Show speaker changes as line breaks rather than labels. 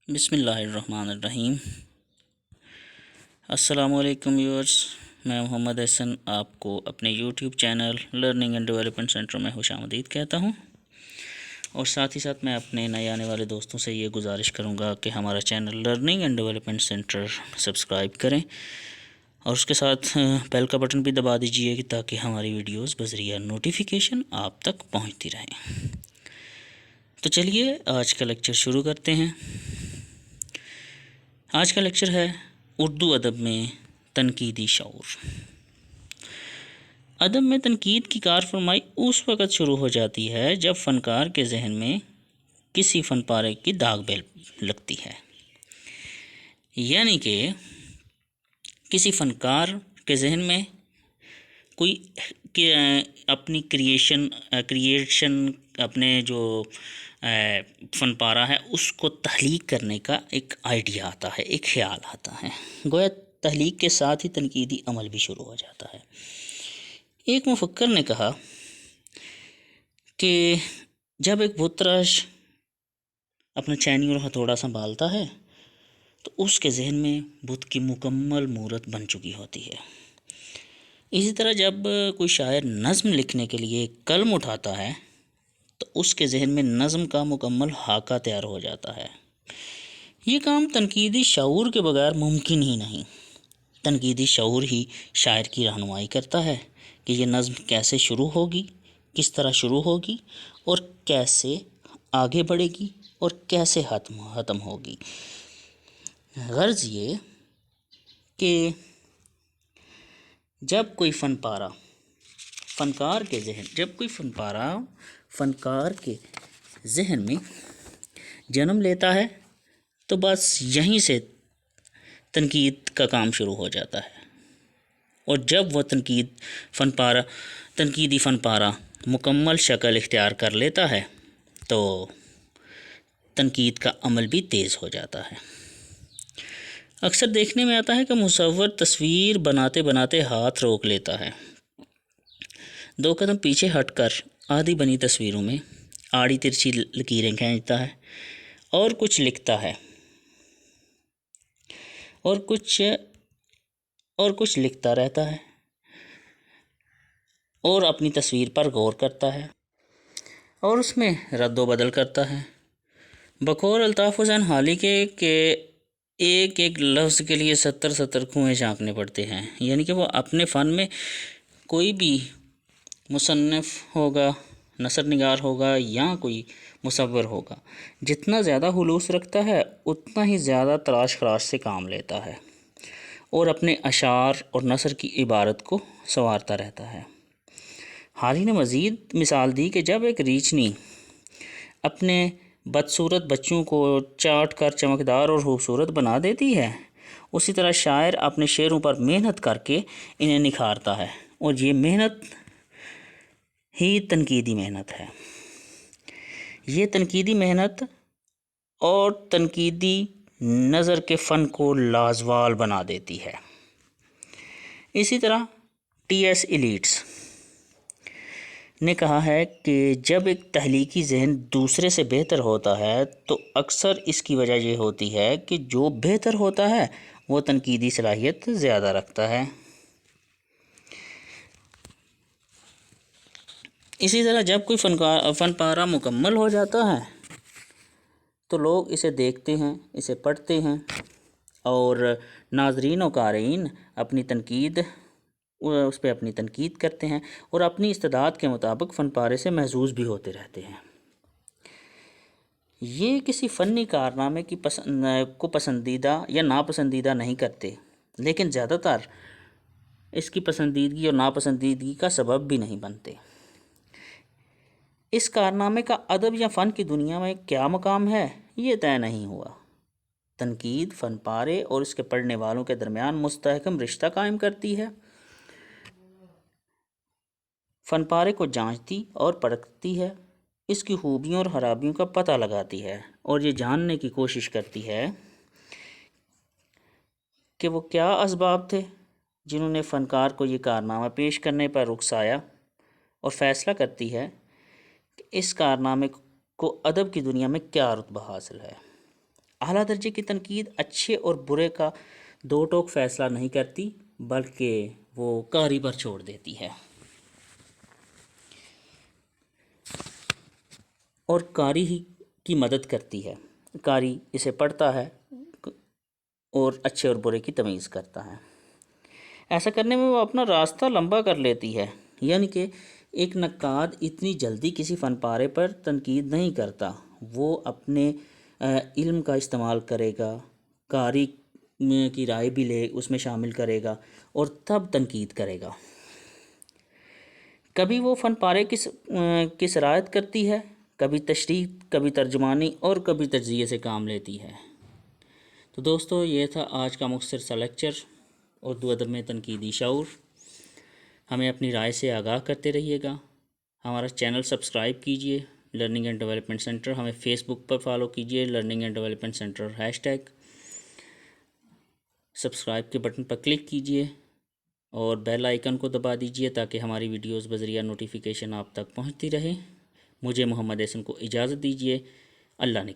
بسم اللہ الرحمن الرحیم۔ السلام علیکم ویورز، میں محمد احسن آپ کو اپنے YouTube channel learning and development centre میں خوش آمدید کہتا ہوں، اور ساتھ ہی ساتھ میں اپنے نئے آنے والے دوستوں سے یہ گزارش کروں گا کہ ہمارا channel learning and development centre subscribe کریں اور اس کے ساتھ بیل کا بٹن بھی دبا دیجیے تاکہ ہماری ویڈیوز بذریعہ نوٹیفیکیشن آپ تک پہنچتی رہیں۔ تو چلیے آج کا لیکچر شروع کرتے ہیں۔ آج کا لیکچر ہے اردو ادب میں تنقیدی شعور۔ ادب میں تنقید کی کار فرمائی اس وقت شروع ہو جاتی ہے جب فنکار کے ذہن میں کسی فن پارے کی داغ لگتی ہے، یعنی کہ کسی فنکار کے ذہن میں کوئی اپنی کریشن اپنے جو فن پارہ ہے اس کو تخلیق کرنے کا ایک آئیڈیا آتا ہے، ایک خیال آتا ہے۔ گویا تخلیق کے ساتھ ہی تنقیدی عمل بھی شروع ہو جاتا ہے۔ ایک مفکر نے کہا کہ جب ایک بت تراش اپنا چینی اور ہتھوڑا سنبھالتا ہے تو اس کے ذہن میں بت کی مکمل مورت بن چکی ہوتی ہے۔ اسی طرح جب کوئی شاعر نظم لکھنے کے لیے قلم اٹھاتا ہے تو اس کے ذہن میں نظم کا مکمل خاکہ تیار ہو جاتا ہے۔ یہ کام تنقیدی شعور کے بغیر ممکن ہی نہیں۔ تنقیدی شعور ہی شاعر کی رہنمائی کرتا ہے کہ یہ نظم کیسے شروع ہوگی، کس طرح شروع ہوگی اور کیسے آگے بڑھے گی اور کیسے ختم ہوگی۔ غرض یہ کہ جب کوئی فن پارہ فنکار کے ذہن میں جنم لیتا ہے تو بس یہیں سے تنقید کا کام شروع ہو جاتا ہے، اور جب وہ تنقیدی فن پارہ مکمل شکل اختیار کر لیتا ہے تو تنقید کا عمل بھی تیز ہو جاتا ہے۔ اکثر دیکھنے میں آتا ہے کہ مصور تصویر بناتے بناتے ہاتھ روک لیتا ہے، 2 قدم پیچھے ہٹ کر آدھی بنی تصویروں میں آڑی ترچھی لکیریں کھینچتا ہے اور کچھ لکھتا ہے اور کچھ لکھتا رہتا ہے اور اپنی تصویر پر غور کرتا ہے اور اس میں رد و بدل کرتا ہے، بقول الطاف حسین حالی کے کہ ایک ایک لفظ کے لیے 70 کنویں جھانکنے پڑتے ہیں۔ یعنی کہ وہ اپنے فن میں کوئی بھی مصنف ہوگا، نثر نگار ہوگا یا کوئی مصور ہوگا، جتنا زیادہ خلوص رکھتا ہے اتنا ہی زیادہ تراش خراش سے کام لیتا ہے اور اپنے اشعار اور نثر کی عبارت کو سنوارتا رہتا ہے۔ حالی نے مزید مثال دی کہ جب ایک ریچھنی اپنے بدصورت بچوں کو چاٹ کر چمکدار اور خوبصورت بنا دیتی ہے، اسی طرح شاعر اپنے شعروں پر محنت کر کے انہیں نکھارتا ہے، اور یہ محنت ہی تنقیدی محنت ہے۔ یہ تنقیدی محنت اور تنقیدی نظر کے فن کو لازوال بنا دیتی ہے۔ اسی طرح ٹی ایس ایلیٹس نے کہا ہے کہ جب ایک تخلیقی ذہن دوسرے سے بہتر ہوتا ہے تو اکثر اس کی وجہ یہ ہوتی ہے کہ جو بہتر ہوتا ہے وہ تنقیدی صلاحیت زیادہ رکھتا ہے۔ اسی طرح جب کوئی فن پارہ مکمل ہو جاتا ہے تو لوگ اسے دیکھتے ہیں، اسے پڑھتے ہیں، اور ناظرین و قارئین اس پہ اپنی تنقید کرتے ہیں اور اپنی استعداد کے مطابق فن پارے سے محظوظ بھی ہوتے رہتے ہیں۔ یہ کسی فنی کارنامے کو پسندیدہ یا ناپسندیدہ نہیں کرتے، لیکن زیادہ تر اس کی پسندیدگی اور ناپسندیدگی کا سبب بھی نہیں بنتے۔ اس کارنامے کا ادب یا فن کی دنیا میں کیا مقام ہے یہ طے نہیں ہوا۔ تنقید فن پارے اور اس کے پڑھنے والوں کے درمیان مستحکم رشتہ قائم کرتی ہے، فن پارے کو جانچتی اور پرکھتی ہے، اس کی خوبیوں اور خرابیوں کا پتہ لگاتی ہے اور یہ جاننے کی کوشش کرتی ہے کہ وہ کیا اسباب تھے جنہوں نے فنکار کو یہ کارنامہ پیش کرنے پر اکسایا، اور فیصلہ کرتی ہے کہ اس کارنامے کو ادب کی دنیا میں کیا رتبہ حاصل ہے۔ اعلیٰ درجے کی تنقید اچھے اور برے کا دو ٹوک فیصلہ نہیں کرتی، بلکہ وہ قاری پر چھوڑ دیتی ہے، اور قاری ہی کی مدد کرتی ہے۔ قاری اسے پڑھتا ہے اور اچھے اور برے کی تمیز کرتا ہے۔ ایسا کرنے میں وہ اپنا راستہ لمبا کر لیتی ہے، یعنی کہ ایک نقاد اتنی جلدی کسی فن پارے پر تنقید نہیں کرتا، وہ اپنے علم کا استعمال کرے گا، قاری کی رائے بھی لے اس میں شامل کرے گا اور تب تنقید کرے گا۔ کبھی وہ فن پارے کی سرایت کرتی ہے، کبھی تشریح، کبھی ترجمانی اور کبھی تجزیے سے کام لیتی ہے۔ تو دوستو، یہ تھا آج کا مختصر سا لیکچر اردو ادب میں تنقیدی شعور۔ ہمیں اپنی رائے سے آگاہ کرتے رہیے گا۔ ہمارا چینل سبسکرائب کیجیے، لرننگ اینڈ ڈیولپمنٹ سینٹر۔ ہمیں فیس بک پر فالو کیجیے، learning and development centre #۔ Subscribe کے بٹن پر کلک کیجیے اور بیل آئیکن کو دبا دیجیے تاکہ ہماری ویڈیوز بذریعہ نوٹیفیکیشن آپ تک پہنچتی رہے۔ مجھے محمد احسن کو اجازت دیجیے۔ اللہ نے